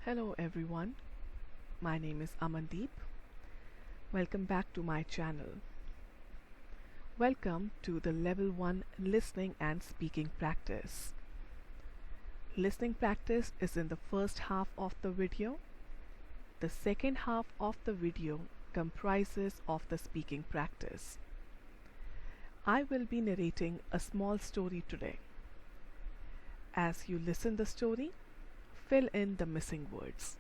Hello everyone, my name is Amandeep. Welcome back to my channel. Welcome to the Level 1 Listening and Speaking Practice. Listening practice is in the first half of the video. The second half of the video comprises of the speaking practice. I will be narrating a small story today. As you listen the story, fill in the missing words.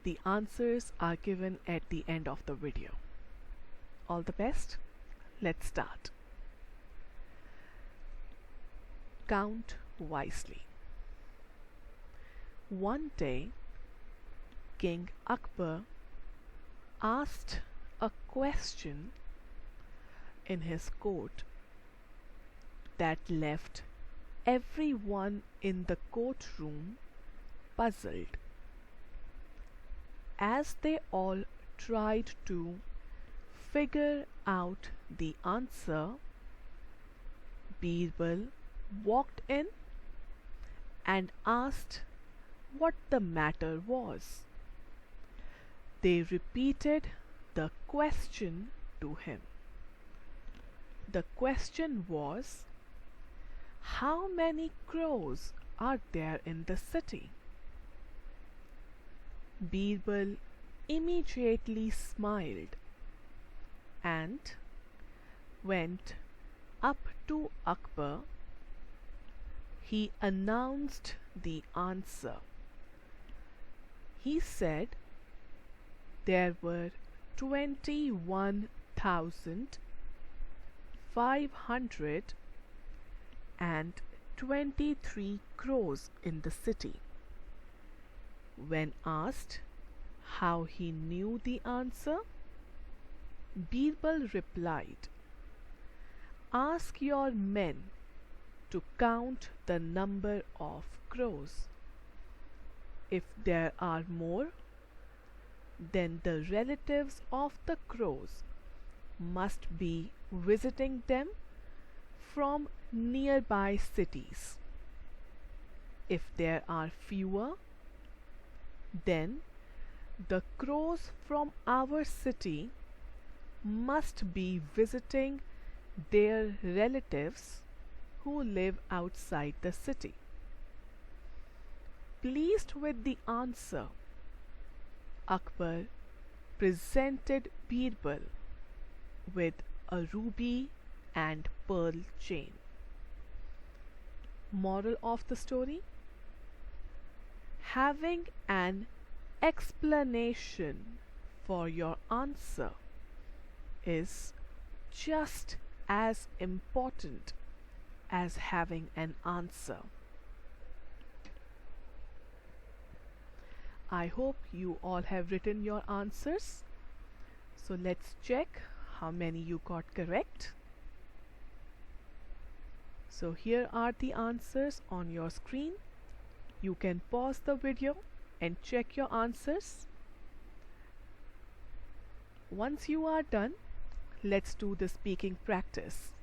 The answers are given at the end of the video. All the best. Let's start. Count wisely. One day, King Akbar asked a question in his court that left everyone in the courtroom puzzled. As they all tried to figure out the answer, Birbal walked in and asked what the matter was. They repeated the question to him. The question was, how many crows are there in the city? Birbal immediately smiled and went up to Akbar. He announced the answer. He said there were 21,523 crows in the city. When asked how he knew the answer, Birbal replied, "Ask your men to count the number of crows. If there are more, then the relatives of the crows must be visiting them from nearby cities. If there are fewer, then the crows from our city must be visiting their relatives who live outside the city." Pleased with the answer, Akbar presented Birbal with a ruby and pearl chain. Moral of the story: having an explanation for your answer is just as important as having an answer. I hope you all have written your answers. So let's check how many you got correct. So here are the answers on your screen. You can pause the video and check your answers. Once you are done, let's do the speaking practice.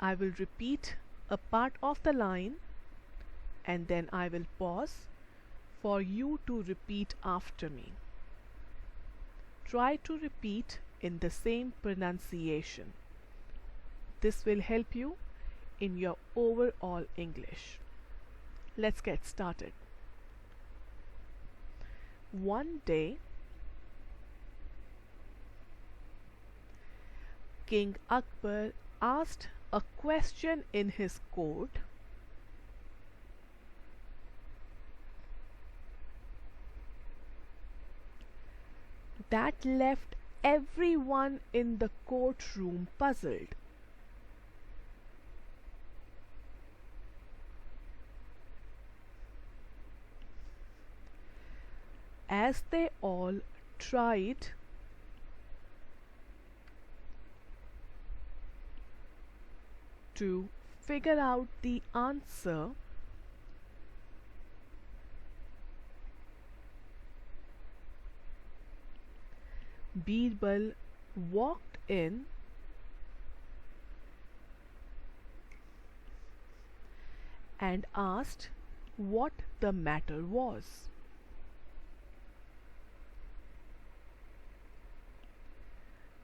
I will repeat a part of the line and then I will pause for you to repeat after me. Try to repeat in the same pronunciation. This will help you in your overall English. Let's get started. One day, King Akbar asked a question in his court that left everyone in the courtroom puzzled. As they all tried to figure out the answer, Birbal walked in and asked what the matter was.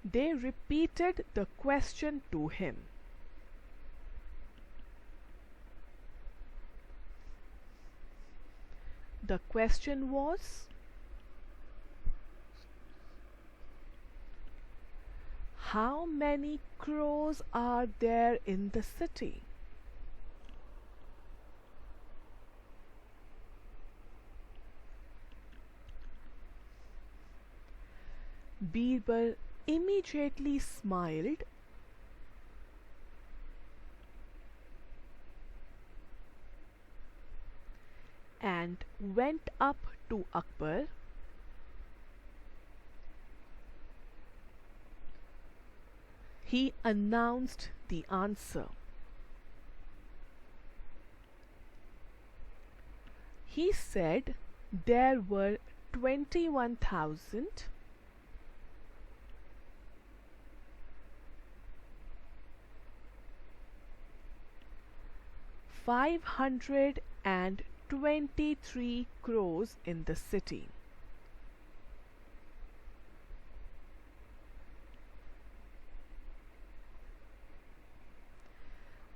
They repeated the question to him. The question was, how many crows are there in the city? Birbal immediately smiled and went up to Akbar. He announced the answer. He said there were 21,000 523 crows in the city.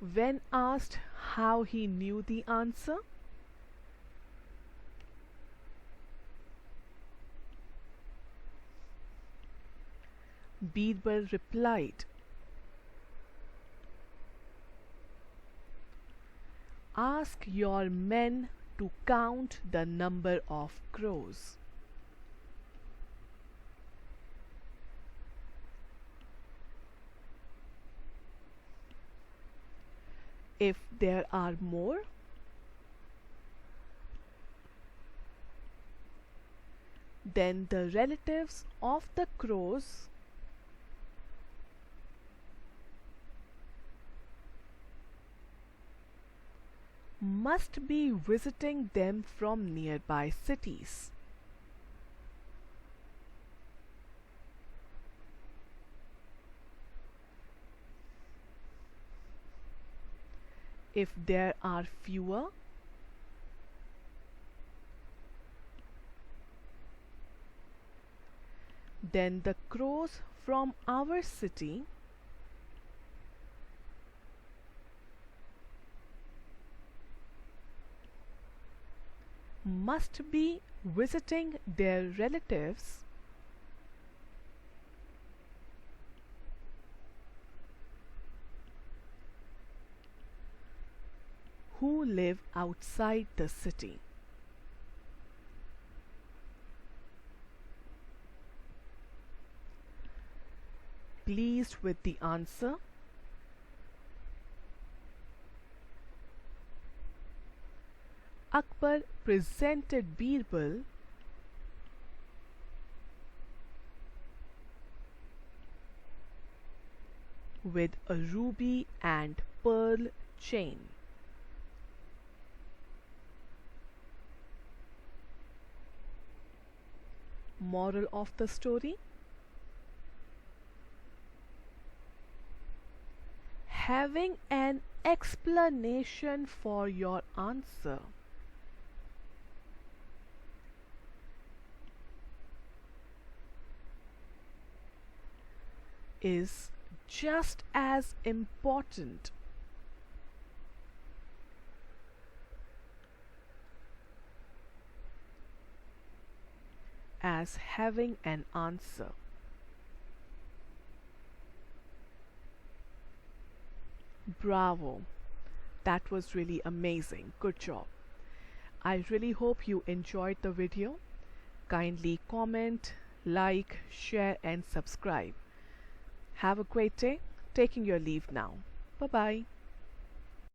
When asked how he knew the answer, Birbal replied, "Ask your men to count the number of crows." If there are more, then the relatives of the crows must be visiting them from nearby cities. If there are fewer, then the crows from our city must be visiting their relatives who live outside the city. Pleased with the answer, Akbar presented Birbal with a ruby and pearl chain. Moral of the story: having an explanation for your answer is just as important as having an answer. Bravo! That was really amazing. Good job. I really hope you enjoyed the video. Kindly comment, like, share and subscribe. Have a great day. Taking your leave now. Bye-bye.